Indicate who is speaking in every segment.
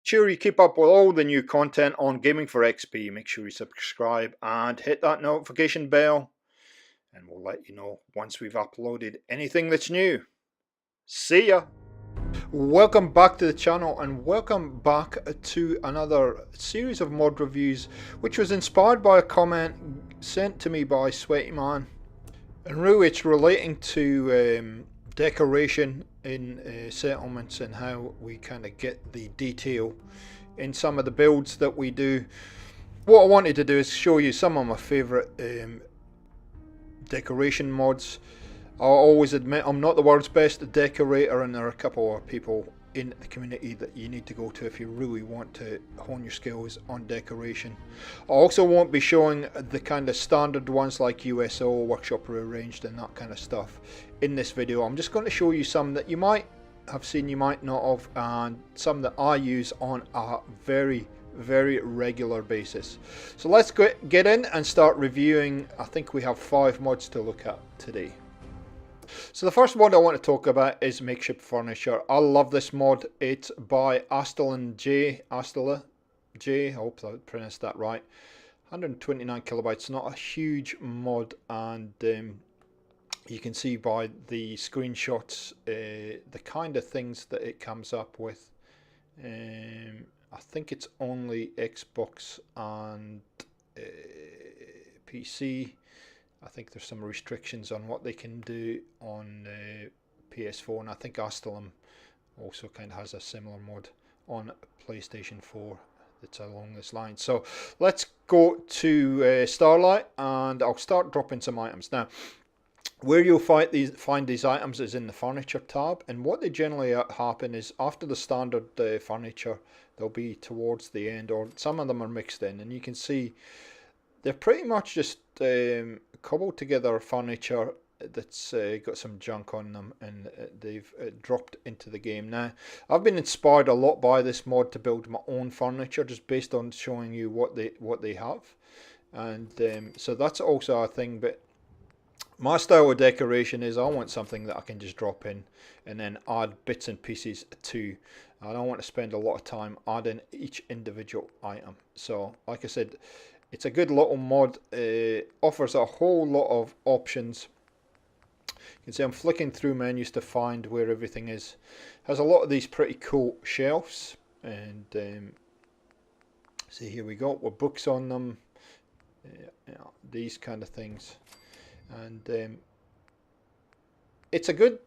Speaker 1: Sure you keep up with all the new content on Gaming for XP. Make sure you subscribe and hit that notification bell, and we'll let you know once we've uploaded anything that's new. See ya! Welcome back to the channel, and welcome back to another series of mod reviews, which was inspired by a comment sent to me by Sweaty Man. And really it's relating to decoration in settlements and how we kind of get the detail in some of the builds that we do. What I wanted to do is show you some of my favourite decoration mods. I'll always admit I'm not the world's best decorator, and there are a couple of people in the community that you need to go to if you really want to hone your skills on decoration. I also won't be showing the kind of standard ones like USO, Workshop Rearranged and that kind of stuff in this video. I'm just going to show you some that you might have seen, you might not have, and some that I use on a very regular basis. So let's get in and start reviewing. I think we have 5 mods to look at today. So the first mod I want to talk about is Makeshift Furniture. I love this mod. It's by Astela J. I hope I pronounced that right. 129 kilobytes, not a huge mod, and you can see by the screenshots the kind of things that it comes up with. I think it's only Xbox and PC. I think there's some restrictions on what they can do on PS4, and I think Astalum also kind of has a similar mod on PlayStation 4 that's along this line. So let's go to Starlight, and I'll start dropping some items. Now, where you'll find these items is in the Furniture tab, and what they generally happen is after the standard furniture, they'll be towards the end, or some of them are mixed in, and you can see they're pretty much just cobbled together furniture that's got some junk on them, and they've dropped into the game. Now, I've been inspired a lot by this mod to build my own furniture, just based on showing you what they have, and so that's also a thing. But my style of decoration is I want something that I can just drop in and then add bits and pieces to. I don't want to spend a lot of time adding each individual item. So, like I said, it's a good little mod, offers a whole lot of options. You can see I'm flicking through menus to find where everything is. Has a lot of these pretty cool shelves, and see, here we go, with books on them, these kind of things. And it's a good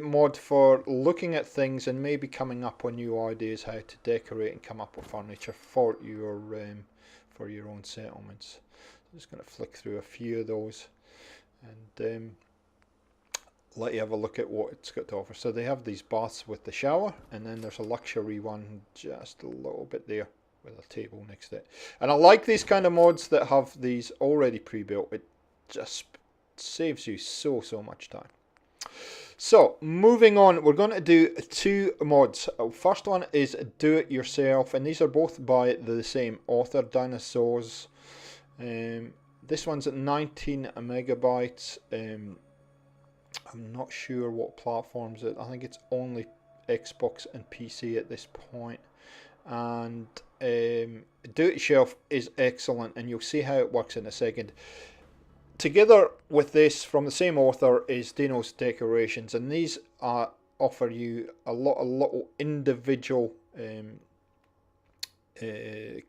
Speaker 1: mod for looking at things and maybe coming up with new ideas how to decorate and come up with furniture for your own settlements. I'm just going to flick through a few of those and let you have a look at what it's got to offer. So they have these baths with the shower, and then there's a luxury one just a little bit there with a table next to it. And I like these kind of mods that have these already pre-built. It just saves you so much time. So moving on, we're going to do 2 mods. First one is Do It Yourself, and these are both by the same author, Dinosaurs. This one's at 19 megabytes. I'm not sure what platforms it. I think it's only Xbox and PC at this point. And Do It Yourself is excellent, and you'll see how it works in a second. Together with this, from the same author, is Dino's Decorations, and these offer you a lot of little individual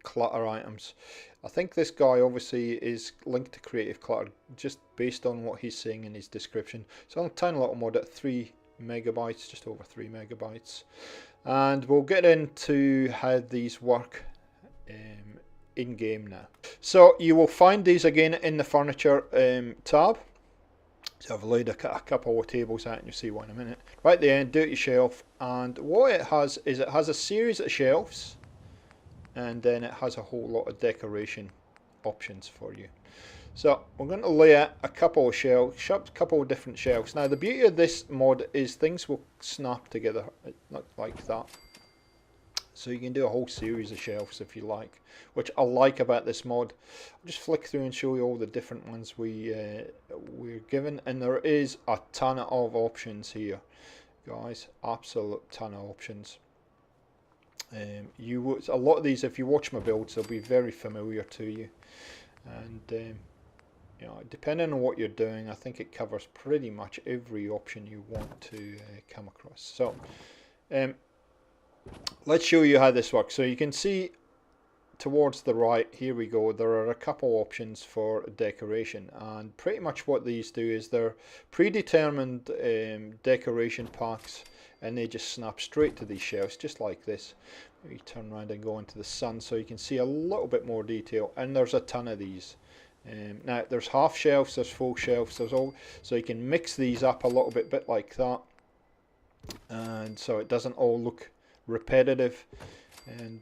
Speaker 1: clutter items. I think this guy obviously is linked to Creative Clutter just based on what he's saying in his description. So a tiny little mod at 3 megabytes, just over 3 megabytes, and we'll get into how these work in game now. So you will find these again in the Furniture tab. So I've laid a couple of tables out, and you'll see one in a minute. Right at the end, Do It Yourself, and what it has is it has a series of shelves, and then it has a whole lot of decoration options for you. So we're going to lay out a couple of shelves, a couple of different shelves. Now the beauty of this mod is things will snap together, not like that. So you can do a whole series of shelves if you like, which I like about this mod. I'll just flick through and show you all the different ones we're given, and there is a ton of options here, guys. Absolute ton of options. You would, a lot of these, if you watch my builds, they'll be very familiar to you, and you know, depending on what you're doing, I think it covers pretty much every option you want to come across. So let's show you how this works. So you can see towards the right, here we go, there are a couple options for decoration, and pretty much what these do is they're predetermined decoration packs, and they just snap straight to these shelves just like this. You turn around and go into the sun so you can see a little bit more detail, and there's a ton of these. Now there's half shelves, there's full shelves, there's all, so you can mix these up a little bit like that, and so it doesn't all look repetitive, and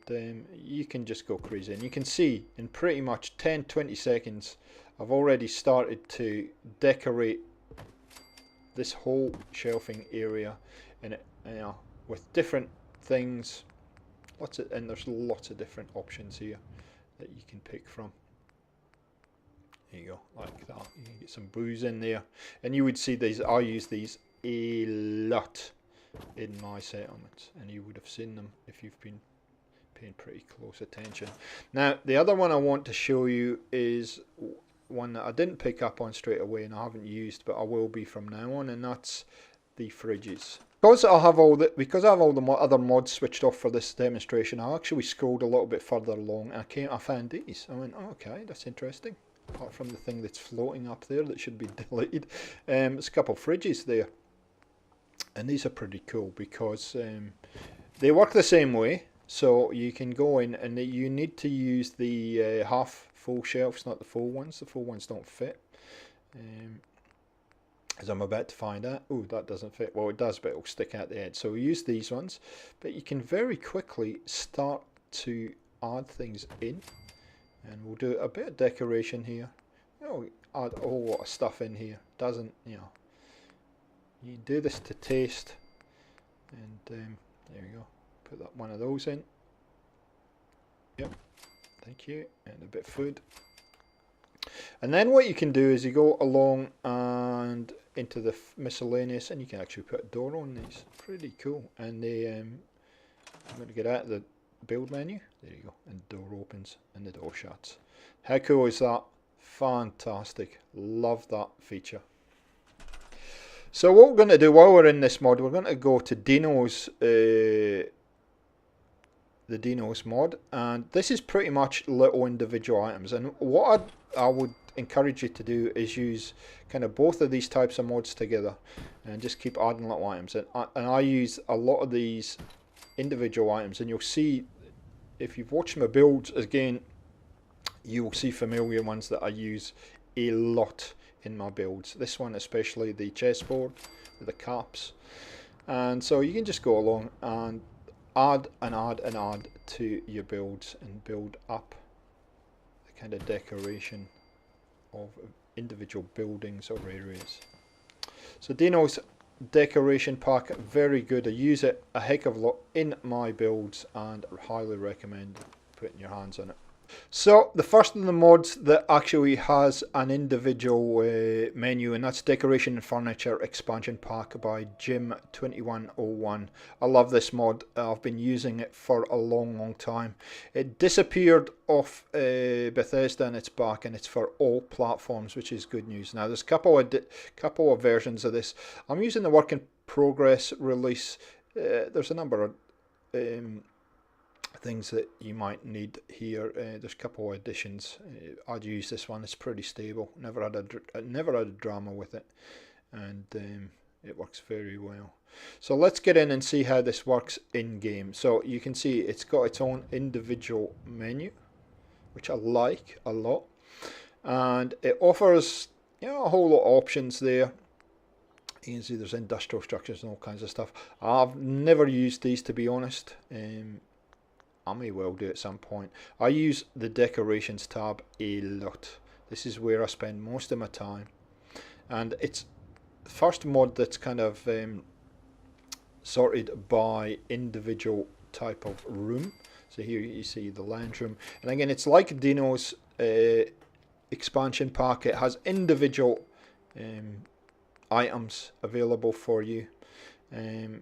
Speaker 1: you can just go crazy. And you can see in pretty much 10-20 seconds I've already started to decorate this whole shelving area, and it, you know, with different things, and there's lots of different options here that you can pick from. There you go, like that. You can get some booze in there, and you would see these. I use these a lot in my settlements, and you would have seen them if you've been paying pretty close attention. Now the other one I want to show you is one that I didn't pick up on straight away, and I haven't used, but I will be from now on, and that's the fridges. Because I have all the other mods switched off for this demonstration, I actually scrolled a little bit further along, and I found these. I went, oh, okay, that's interesting. Apart from the thing that's floating up there that should be deleted, there's a couple of fridges there, and these are pretty cool because they work the same way. So you can go in, and you need to use the half full shelves, not the full ones. The full ones don't fit, as I'm about to find out. Oh, that doesn't fit. Well, it does, but it'll stick out the edge. So we use these ones, but you can very quickly start to add things in. And we'll do a bit of decoration here. You know, add a whole lot of stuff in here. Doesn't, you know, you do this to taste. And there we go. Put that one of those in. Yep, thank you. And a bit of food. And then what you can do is you go along and into the miscellaneous, and you can actually put a door on these. Pretty cool. And they, I'm going to get out of the build menu. There you go, and the door opens and the door shuts. How cool is that? Fantastic. Love that feature. So what we're going to do while we're in this mod, we're going to go to Dino's the Dino's mod, and this is pretty much little individual items. And what I would encourage you to do is use kind of both of these types of mods together, and just keep adding little items. And I use a lot of these individual items, and you'll see if you've watched my builds again, you will see familiar ones that I use a lot in my builds. This one especially, the chessboard with the caps, and so you can just go along and add and add and add to your builds and build up the kind of decoration of individual buildings or areas. So Dino's decoration pack, very good. I use it a heck of a lot in my builds, and I highly recommend putting your hands on it. So the first of the mods that actually has an individual menu, and that's Decoration and Furniture Expansion Pack by Jim2101. I love this mod. I've been using it for a long time. It disappeared off Bethesda, and it's back, and it's for all platforms, which is good news. Now there's a couple of versions of this. I'm using the work in progress release. There's a number of things that you might need here. There's a couple of additions. I'd use this one. It's pretty stable. Never had a drama with it, and it works very well. So let's get in and see how this works in game. So you can see it's got its own individual menu, which I like a lot, and it offers, you know, a whole lot of options there. You can see there's industrial structures and all kinds of stuff. I've never used these, to be honest. I may well do at some point. I use the decorations tab a lot. This is where I spend most of my time, and it's the first mod that's kind of sorted by individual type of room. So here you see the lounge room, and again it's like Dino's expansion pack. It has individual items available for you, and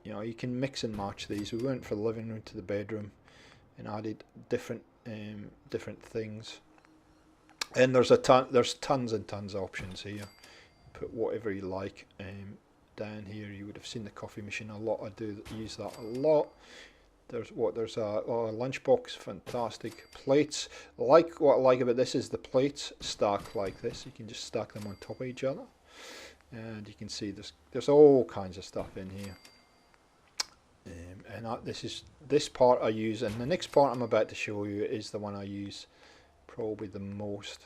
Speaker 1: you know, you can mix and match these. We went from the living room to the bedroom and added different different things. And there's tons and tons of options here. Put whatever you like. Down here you would have seen the coffee machine a lot. I do use that a lot. There's a lunchbox, fantastic. Plates, like what I like about this is the plates stack like this. You can just stack them on top of each other, and you can see there's all kinds of stuff in here. This part I use, and the next part I'm about to show you is the one I use probably the most.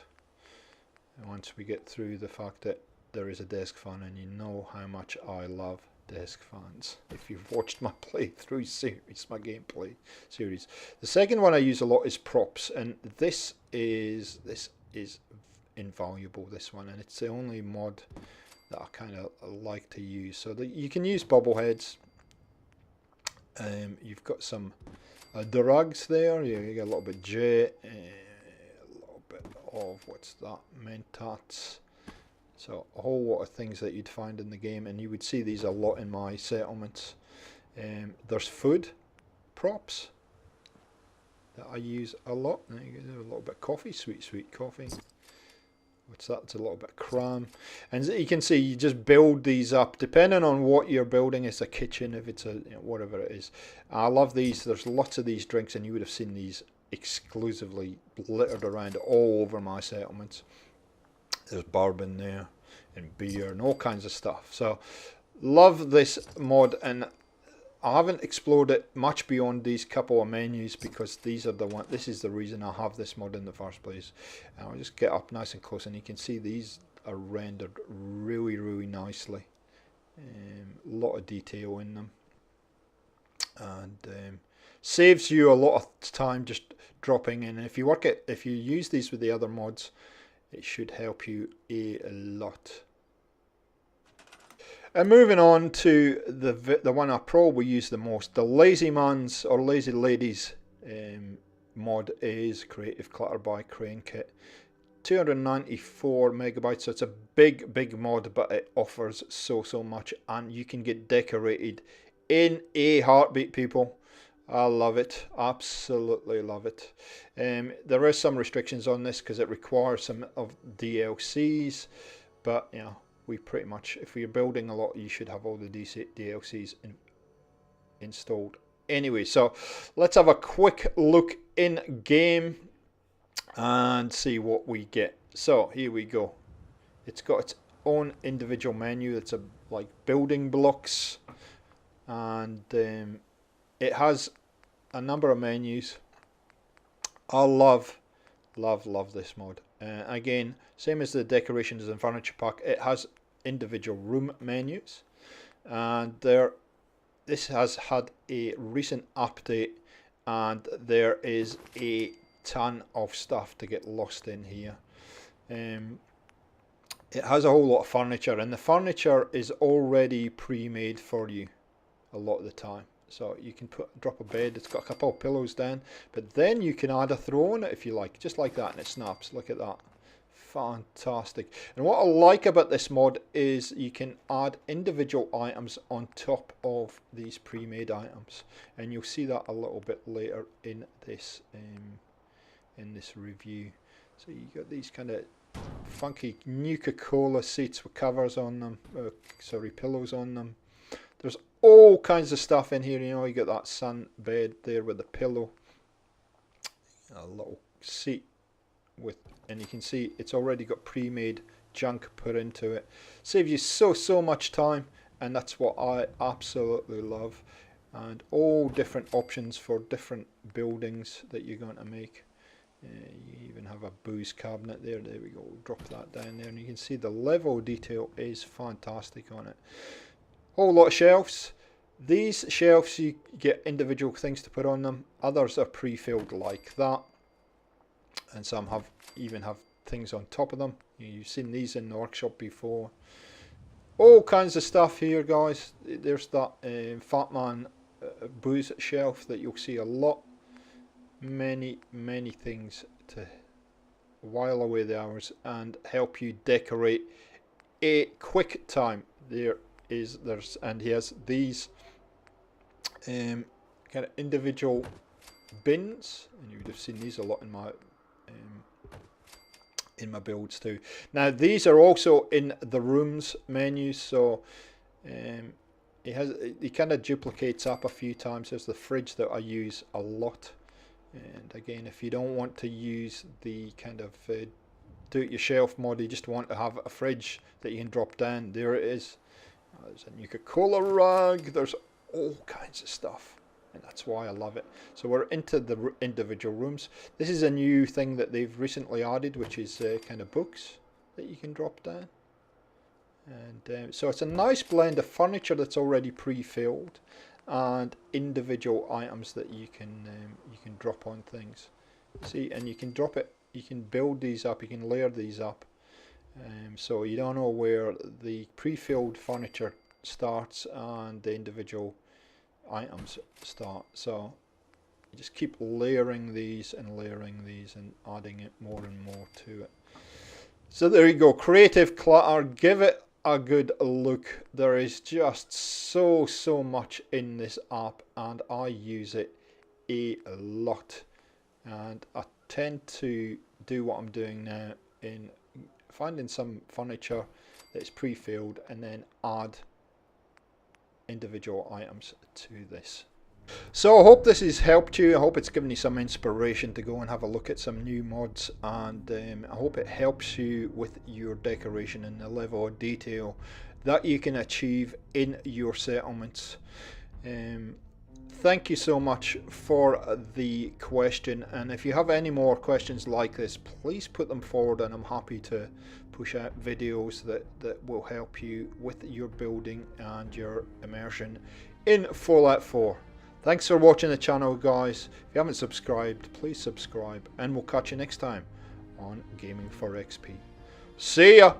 Speaker 1: And once we get through the fact that there is a desk fan, and you know how much I love desk fans if you've watched my playthrough series, my gameplay series. The second one I use a lot is props, and this is invaluable, this one, and it's the only mod that I kind of like to use. So you can use bubble heads. You've got some drugs there. You get a little bit of jet, a little bit of what's that, mentats. So a whole lot of things that you'd find in the game, and you would see these a lot in my settlements. There's food props that I use a lot. There you go, a little bit of coffee, sweet coffee. What's that? It's a little bit of cram. And you can see you just build these up depending on what you're building. It's a kitchen, if it's a whatever it is. I love these. There's lots of these drinks, and you would have seen these exclusively littered around all over my settlements. There's bourbon there and beer and all kinds of stuff. So love this mod, and I haven't explored it much beyond these couple of menus because these are the one. This is the reason I have this mod in the first place. And I'll just get up nice and close, and you can see these are rendered really nicely. A lot of detail in them, and saves you a lot of time just dropping in. And if you use these with the other mods, it should help you a lot. And moving on to the one I probably use the most, the Lazy Man's or Lazy Ladies mod is Creative Clutter by Crane Kit. 294 megabytes, so it's a big mod, but it offers so much, and you can get decorated in a heartbeat, people. I love it, absolutely love it. There is some restrictions on this because it requires some of DLCs, but you know, we pretty much, if you're building a lot, you should have all the DLCs installed anyway. So let's have a quick look in game and see what we get. So here we go. It's got its own individual menu. It's like building blocks, and it has a number of menus. I love this mod. Again, same as the decorations and furniture pack, it has individual room menus, and this has had a recent update, and there is a ton of stuff to get lost in here. It has a whole lot of furniture, and the furniture is already pre-made for you a lot of the time. So you can drop a bed, it's got a couple of pillows down, but then you can add a throw on it if you like, just like that, and it snaps. Look at that. Fantastic. And what I like about this mod is you can add individual items on top of these pre-made items, and you'll see that a little bit later in this review. So you got these kind of funky Nuka-Cola seats with covers on them, pillows on them. There's all kinds of stuff in here. You know, you got that sun bed there with a pillow, a little seat with, and you can see it's already got pre-made junk put into it. Saves you so much time, and that's what I absolutely love. And all different options for different buildings that you're going to make. You even have a booze cabinet there. There we go. We'll drop that down there, and you can see the level detail is fantastic on it. Whole lot of shelves. These shelves, you get individual things to put on them. Others are pre-filled like that, and some even have things on top of them. You've seen these in the workshop before. All kinds of stuff here, guys. There's that Fat Man booze shelf that you'll see a lot. Many things to while away the hours and help you decorate a quick time. And he has these kind of individual bins, and you would have seen these a lot in my builds too. Now these are also in the rooms menu, so it kind of duplicates up a few times. There's the fridge that I use a lot, and again, if you don't want to use the kind of do-it-yourself mod, you just want to have a fridge that you can drop down, there it is. There's a Nuka-Cola rug, there's all kinds of stuff, and that's why I love it. So we're into the individual rooms. This is a new thing that they've recently added, which is kind of books that you can drop down. And so it's a nice blend of furniture that's already pre-filled and individual items that you can drop on things. See, and you can drop it, you can build these up, you can layer these up, so you don't know where the pre-filled furniture starts and the individual items start. So you just keep layering these and adding it more and more to it. So there you go, Creative Clutter. Give it a good look. There is just so much in this app, and I use it a lot, and I tend to do what I'm doing now in finding some furniture that's pre-filled and then add individual items to this. So I hope this has helped you. I hope it's given you some inspiration to go and have a look at some new mods, and I hope it helps you with your decoration and the level of detail that you can achieve in your settlements. Thank you so much for the question, and if you have any more questions like this, please put them forward, and I'm happy to push out videos that will help you with your building and your immersion in Fallout 4. Thanks for watching the channel, guys. If you haven't subscribed, please subscribe, and we'll catch you next time on Gaming for XP. See ya!